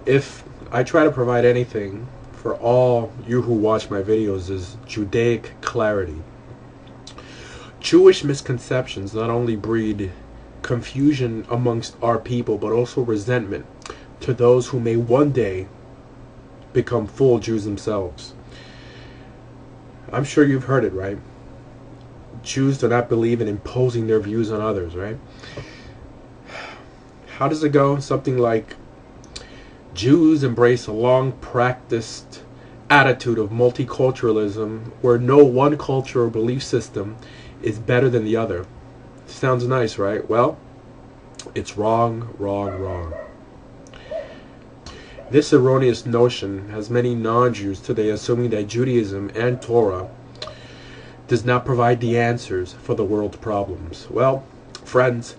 If I try to provide anything for all you who watch my videos is Judaic clarity. Jewish misconceptions not only breed confusion amongst our people, but also resentment to those who may one day become full Jews themselves. I'm sure you've heard it, right? Jews do not believe in imposing their views on others, right? How does it go? Something like, Jews embrace a long practiced attitude of multiculturalism where no one culture or belief system is better than the other. Sounds nice, right? Well, it's wrong, wrong, wrong. This erroneous notion has many non-Jews today assuming that Judaism and Torah does not provide the answers for the world's problems. Well, friends,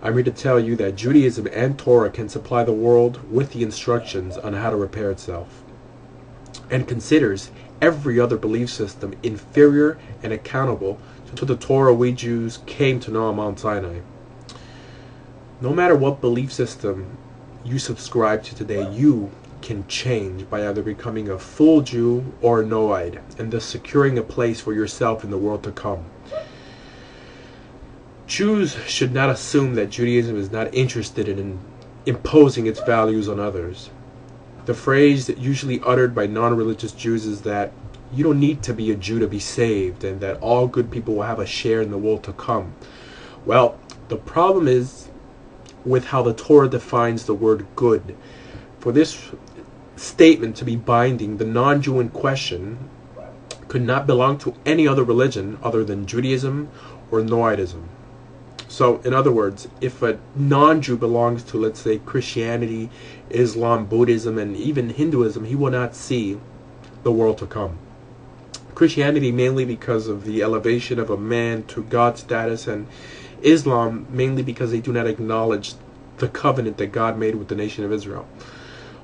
I'm here to tell you that Judaism and Torah can supply the world with the instructions on how to repair itself, and considers every other belief system inferior and accountable to the Torah we Jews came to know on Mount Sinai. No matter what belief system you subscribe to today, you can change by either becoming a full Jew or a Noahide, and thus securing a place for yourself in the world to come. Jews should not assume that Judaism is not interested in imposing its values on others. The phrase usually uttered by non-religious Jews is that you don't need to be a Jew to be saved, and that all good people will have a share in the world to come. Well, the problem is with how the Torah defines the word good. For this statement to be binding, the non-Jew in question could not belong to any other religion other than Judaism or Noahidism. So, in other words, if a non-Jew belongs to, let's say, Christianity, Islam, Buddhism, and even Hinduism, he will not see the world to come. Christianity mainly because of the elevation of a man to God status, and Islam mainly because they do not acknowledge the covenant that God made with the nation of Israel.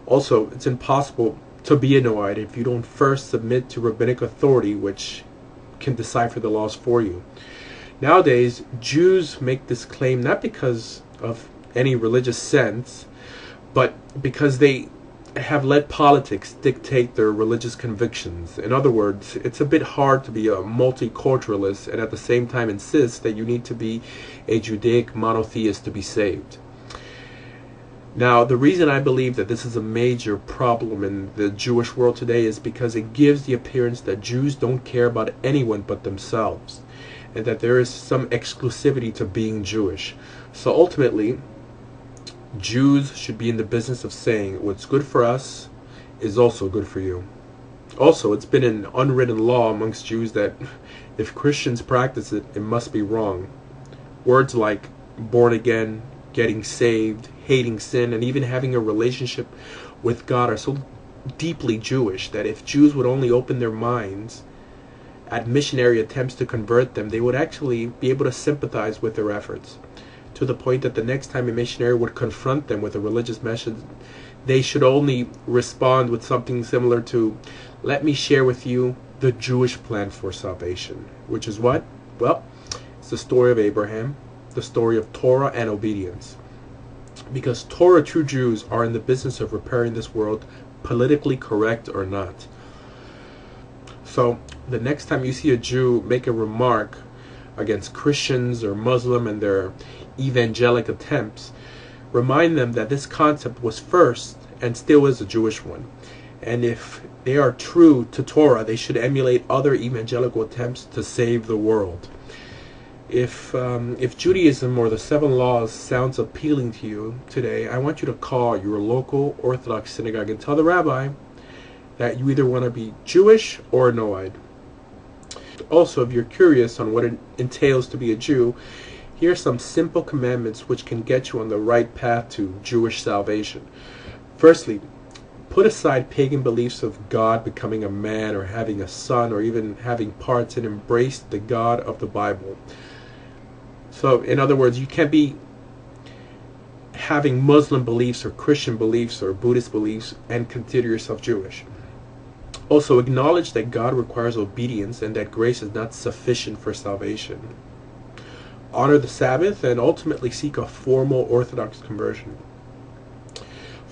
Also, it's impossible to be a Noahide if you don't first submit to rabbinic authority, which can decipher the laws for you. Nowadays, Jews make this claim not because of any religious sense, but because they have let politics dictate their religious convictions. In other words, it's a bit hard to be a multiculturalist and at the same time insist that you need to be a Judaic monotheist to be saved. Now, the reason I believe that this is a major problem in the Jewish world today is because it gives the appearance that Jews don't care about anyone but themselves, and that there is some exclusivity to being Jewish. So ultimately, Jews should be in the business of saying what's good for us is also good for you. Also, it's been an unwritten law amongst Jews that if Christians practice it, it must be wrong. Words like born again, getting saved, hating sin, and even having a relationship with God are so deeply Jewish that if Jews would only open their minds at missionary attempts to convert them, they would actually be able to sympathize with their efforts, to the point that the next time a missionary would confront them with a religious message, they should only respond with something similar to, let me share with you the Jewish plan for salvation. Which is what? Well, it's the story of Abraham, the story of Torah and obedience. Because Torah true Jews are in the business of repairing this world, politically correct or not. So, the next time you see a Jew make a remark against Christians or Muslim and their evangelic attempts, remind them that this concept was first and still is a Jewish one. And if they are true to Torah, they should emulate other evangelical attempts to save the world. If Judaism or the 7 laws sounds appealing to you today, I want you to call your local Orthodox synagogue and tell the rabbi that you either want to be Jewish or Noahide. Also, if you're curious on what it entails to be a Jew, here are some simple commandments which can get you on the right path to Jewish salvation. Firstly, put aside pagan beliefs of God becoming a man or having a son or even having parts, and embrace the God of the Bible. So, in other words, you can't be having Muslim beliefs or Christian beliefs or Buddhist beliefs and consider yourself Jewish. Also, acknowledge that God requires obedience and that grace is not sufficient for salvation. Honor the Sabbath and ultimately seek a formal Orthodox conversion.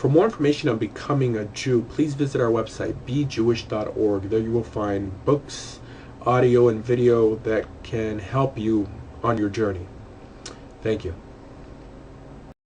For more information on becoming a Jew, please visit our website, bejewish.org. There you will find books, audio, and video that can help you on your journey. Thank you.